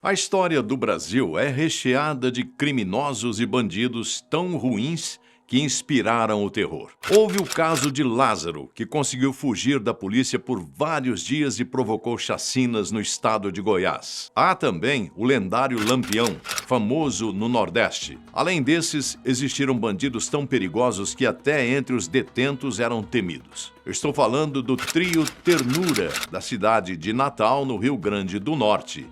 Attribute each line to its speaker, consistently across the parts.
Speaker 1: A história do Brasil é recheada de criminosos e bandidos tão ruins que inspiraram o terror. Houve o caso de Lázaro, que conseguiu fugir da polícia por vários dias e provocou chacinas no estado de Goiás. Há também o lendário Lampião, famoso no Nordeste. Além desses, existiram bandidos tão perigosos que até entre os detentos eram temidos. Eu estou falando do trio Ternura, da cidade de Natal, no Rio Grande do Norte.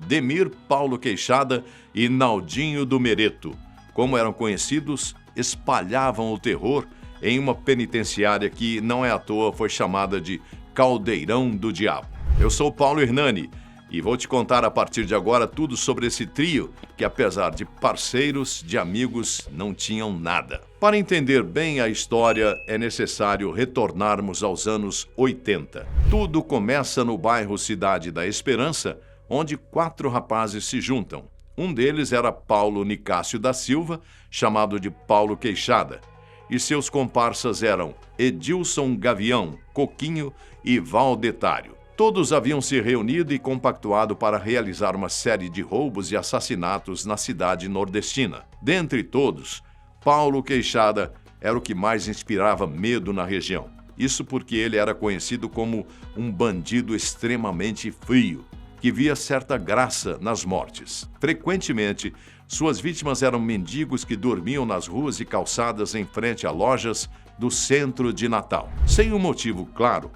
Speaker 1: Demir, Paulo Queixada e Naldinho do Mereto. Como eram conhecidos, espalhavam o terror em uma penitenciária que, não é à toa, foi chamada de Caldeirão do Diabo. Eu sou Paulo Hernani e vou te contar a partir de agora tudo sobre esse trio que, apesar de parceiros, de amigos, não tinham nada. Para entender bem a história, é necessário retornarmos aos anos 80. Tudo começa no bairro Cidade da Esperança, onde 4 rapazes se juntam. Um deles era Paulo Nicásio da Silva, chamado de Paulo Queixada, e seus comparsas eram Edilson Gavião, Coquinho e Valdetário. Todos haviam se reunido e compactuado para realizar uma série de roubos e assassinatos na cidade nordestina. Dentre todos, Paulo Queixada era o que mais inspirava medo na região. Isso porque ele era conhecido como um bandido extremamente frio, que via certa graça nas mortes. Frequentemente, suas vítimas eram mendigos que dormiam nas ruas e calçadas em frente a lojas do centro de Natal. Sem um motivo claro,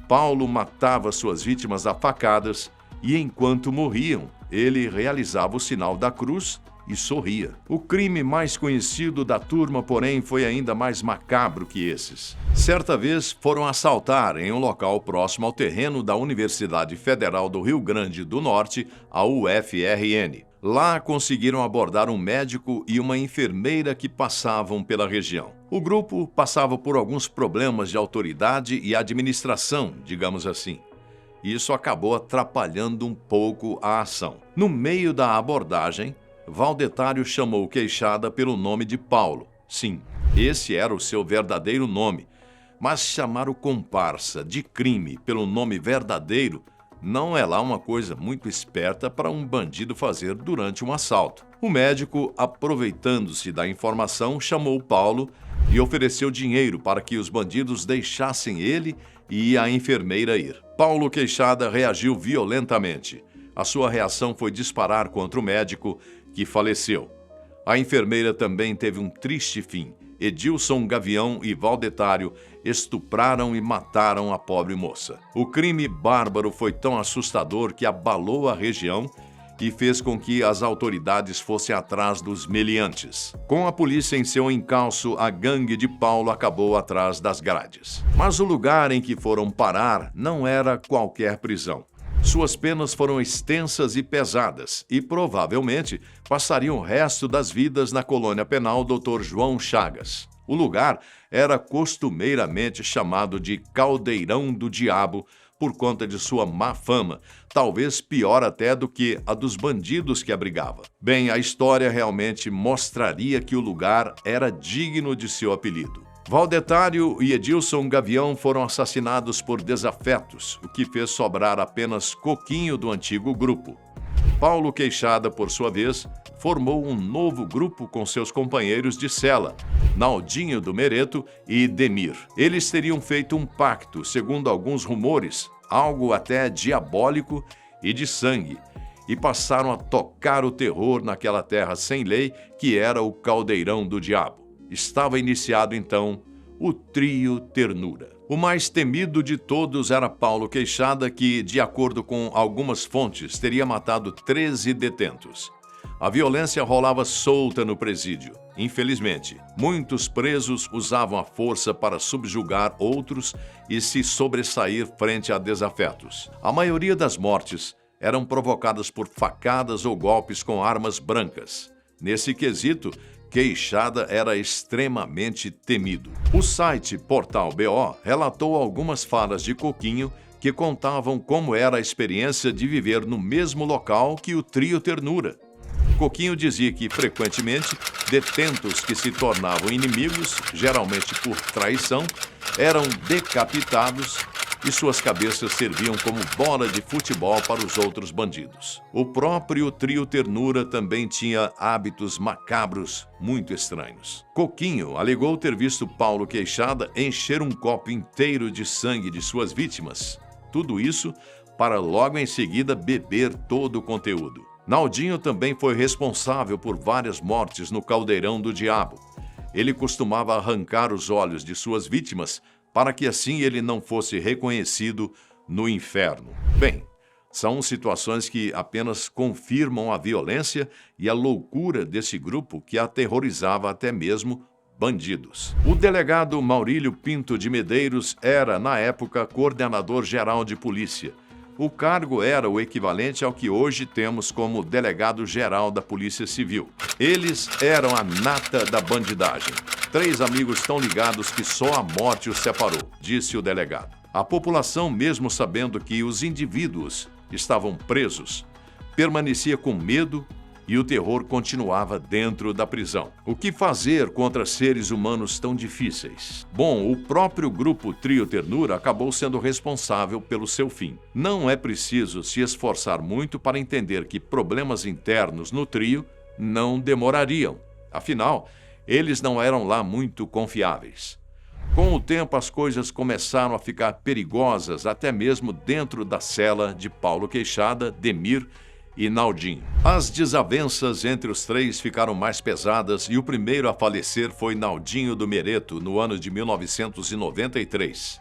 Speaker 1: Paulo matava suas vítimas a facadas e, enquanto morriam, ele realizava o sinal da cruz e sorria. O crime mais conhecido da turma, porém, foi ainda mais macabro que esses. Certa vez foram assaltar em um local próximo ao terreno da Universidade Federal do Rio Grande do Norte, a UFRN. Lá conseguiram abordar um médico e uma enfermeira que passavam pela região. O grupo passava por alguns problemas de autoridade e administração, digamos assim. Isso acabou atrapalhando um pouco a ação. No meio da abordagem, Valdetário chamou Queixada pelo nome de Paulo. Sim, esse era o seu verdadeiro nome. Mas chamar o comparsa de crime pelo nome verdadeiro não é lá uma coisa muito esperta para um bandido fazer durante um assalto. O médico, aproveitando-se da informação, chamou Paulo e ofereceu dinheiro para que os bandidos deixassem ele e a enfermeira ir. Paulo Queixada reagiu violentamente. A sua reação foi disparar contra o médico, que faleceu. A enfermeira também teve um triste fim. Edilson Gavião e Valdetário estupraram e mataram a pobre moça. O crime bárbaro foi tão assustador que abalou a região e fez com que as autoridades fossem atrás dos meliantes. Com a polícia em seu encalço, a gangue de Paulo acabou atrás das grades. Mas o lugar em que foram parar não era qualquer prisão. Suas penas foram extensas e pesadas e, provavelmente, passariam o resto das vidas na colônia penal Dr. João Chagas. O lugar era costumeiramente chamado de Caldeirão do Diabo por conta de sua má fama, talvez pior até do que a dos bandidos que abrigava. Bem, a história realmente mostraria que o lugar era digno de seu apelido. Valdetário e Edilson Gavião foram assassinados por desafetos, o que fez sobrar apenas Coquinho do antigo grupo. Paulo Queixada, por sua vez, formou um novo grupo com seus companheiros de cela, Naldinho do Mereto e Demir. Eles teriam feito um pacto, segundo alguns rumores, algo até diabólico e de sangue, e passaram a tocar o terror naquela terra sem lei que era o Caldeirão do Diabo. Estava iniciado, então, o trio Ternura. O mais temido de todos era Paulo Queixada, que, de acordo com algumas fontes, teria matado 13 detentos. A violência rolava solta no presídio. Infelizmente, muitos presos usavam a força para subjugar outros e se sobressair frente a desafetos. A maioria das mortes eram provocadas por facadas ou golpes com armas brancas. Nesse quesito, Queixada era extremamente temido. O site Portal BO relatou algumas falas de Coquinho que contavam como era a experiência de viver no mesmo local que o trio Ternura. Coquinho dizia que, frequentemente, detentos que se tornavam inimigos, geralmente por traição, eram decapitados e suas cabeças serviam como bola de futebol para os outros bandidos. O próprio trio Ternura também tinha hábitos macabros muito estranhos. Coquinho alegou ter visto Paulo Queixada encher um copo inteiro de sangue de suas vítimas. Tudo isso para logo em seguida beber todo o conteúdo. Naldinho também foi responsável por várias mortes no Caldeirão do Diabo. Ele costumava arrancar os olhos de suas vítimas para que assim ele não fosse reconhecido no inferno. Bem, são situações que apenas confirmam a violência e a loucura desse grupo que aterrorizava até mesmo bandidos. O delegado Maurílio Pinto de Medeiros era, na época, coordenador-geral de polícia. O cargo era o equivalente ao que hoje temos como delegado-geral da Polícia Civil. Eles eram a nata da bandidagem. 3 amigos tão ligados que só a morte os separou, disse o delegado. A população, mesmo sabendo que os indivíduos estavam presos, permanecia com medo e o terror continuava dentro da prisão. O que fazer contra seres humanos tão difíceis? Bom, o próprio grupo Trio Ternura acabou sendo responsável pelo seu fim. Não é preciso se esforçar muito para entender que problemas internos no trio não demorariam. Afinal, eles não eram lá muito confiáveis. Com o tempo, as coisas começaram a ficar perigosas até mesmo dentro da cela de Paulo Queixada, Demir e Naldinho. As desavenças entre os 3 ficaram mais pesadas e o primeiro a falecer foi Naldinho do Mereto, no ano de 1993.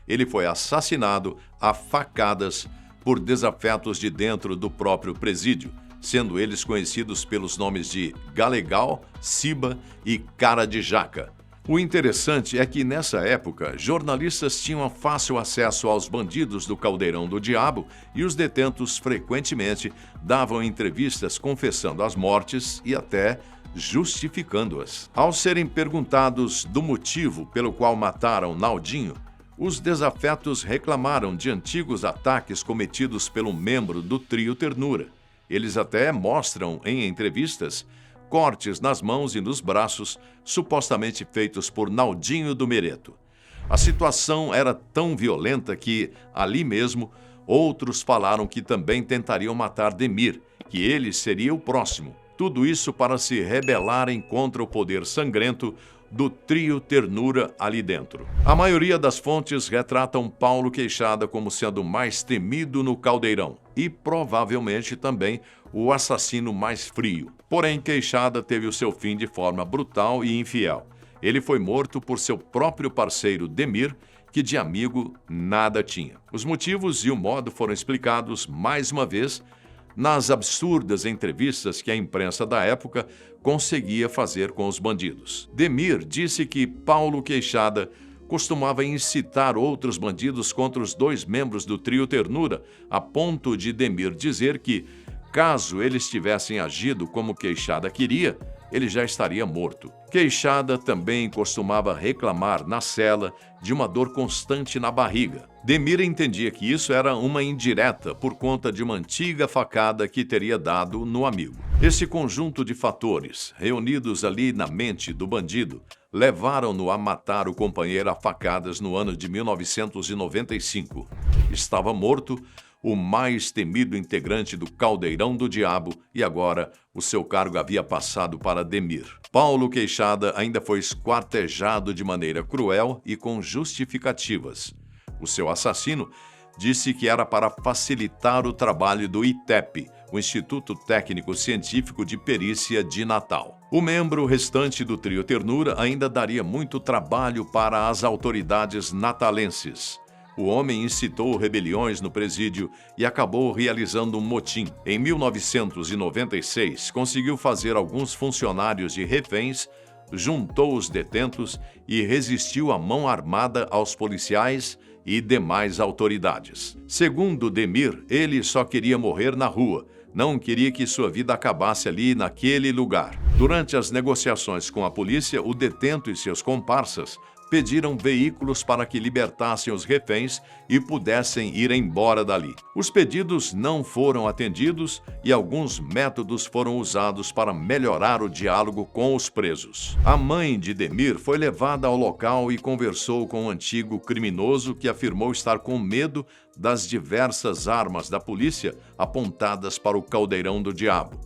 Speaker 1: Ele foi assassinado a facadas por desafetos de dentro do próprio presídio, sendo eles conhecidos pelos nomes de Galegal, Ciba e Cara de Jaca. O interessante é que, nessa época, jornalistas tinham fácil acesso aos bandidos do Caldeirão do Diabo e os detentos frequentemente davam entrevistas confessando as mortes e até justificando-as. Ao serem perguntados do motivo pelo qual mataram Naldinho, os desafetos reclamaram de antigos ataques cometidos pelo membro do trio Ternura. Eles até mostram em entrevistas cortes nas mãos e nos braços, supostamente feitos por Naldinho do Mereto. A situação era tão violenta que, ali mesmo, outros falaram que também tentariam matar Demir, que ele seria o próximo. Tudo isso para se rebelarem contra o poder sangrento do trio Ternura ali dentro. A maioria das fontes retratam Paulo Queixada como sendo o mais temido no Caldeirão e provavelmente também o assassino mais frio. Porém, Queixada teve o seu fim de forma brutal e infiel. Ele foi morto por seu próprio parceiro Demir, que de amigo nada tinha. Os motivos e o modo foram explicados, mais uma vez, nas absurdas entrevistas que a imprensa da época conseguia fazer com os bandidos. Demir disse que Paulo Queixada costumava incitar outros bandidos contra os 2 membros do trio Ternura, a ponto de Demir dizer que, caso eles tivessem agido como Queixada queria, ele já estaria morto. Queixada também costumava reclamar na cela de uma dor constante na barriga. Demir entendia que isso era uma indireta por conta de uma antiga facada que teria dado no amigo. Esse conjunto de fatores, reunidos ali na mente do bandido, levaram-no a matar o companheiro a facadas no ano de 1995. Estava morto o mais temido integrante do Caldeirão do Diabo, e agora o seu cargo havia passado para Demir. Paulo Queixada ainda foi esquartejado de maneira cruel e com justificativas. O seu assassino disse que era para facilitar o trabalho do ITEP, o Instituto Técnico Científico de Perícia de Natal. O membro restante do trio Ternura ainda daria muito trabalho para as autoridades natalenses. O homem incitou rebeliões no presídio e acabou realizando um motim. Em 1996, conseguiu fazer alguns funcionários de reféns, juntou os detentos e resistiu à mão armada aos policiais e demais autoridades. Segundo Demir, ele só queria morrer na rua, não queria que sua vida acabasse ali naquele lugar. Durante as negociações com a polícia, o detento e seus comparsas pediram veículos para que libertassem os reféns e pudessem ir embora dali. Os pedidos não foram atendidos e alguns métodos foram usados para melhorar o diálogo com os presos. A mãe de Demir foi levada ao local e conversou com o antigo criminoso, que afirmou estar com medo das diversas armas da polícia apontadas para o caldeirão do diabo.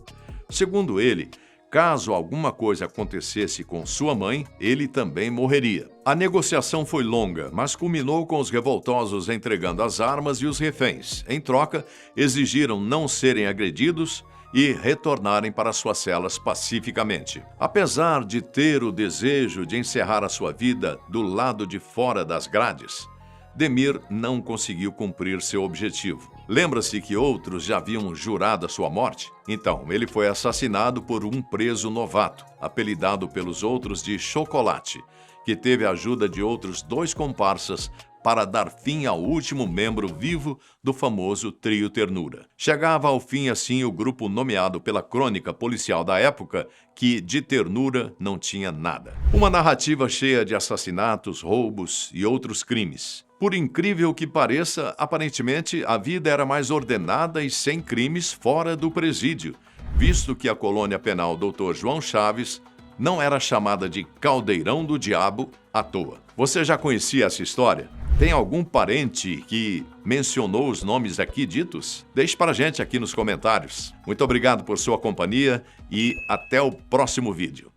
Speaker 1: Segundo ele, caso alguma coisa acontecesse com sua mãe, ele também morreria. A negociação foi longa, mas culminou com os revoltosos entregando as armas e os reféns. Em troca, exigiram não serem agredidos e retornarem para suas celas pacificamente. Apesar de ter o desejo de encerrar a sua vida do lado de fora das grades, Demir não conseguiu cumprir seu objetivo. Lembra-se que outros já haviam jurado a sua morte? Então, ele foi assassinado por um preso novato, apelidado pelos outros de Chocolate, que teve a ajuda de outros 2 comparsas para dar fim ao último membro vivo do famoso Trio Ternura. Chegava ao fim, assim, o grupo nomeado pela crônica policial da época, que de ternura não tinha nada. Uma narrativa cheia de assassinatos, roubos e outros crimes. Por incrível que pareça, aparentemente a vida era mais ordenada e sem crimes fora do presídio, visto que a colônia penal Dr. João Chaves não era chamada de Caldeirão do Diabo à toa. Você já conhecia essa história? Tem algum parente que mencionou os nomes aqui ditos? Deixe para a gente aqui nos comentários. Muito obrigado por sua companhia e até o próximo vídeo.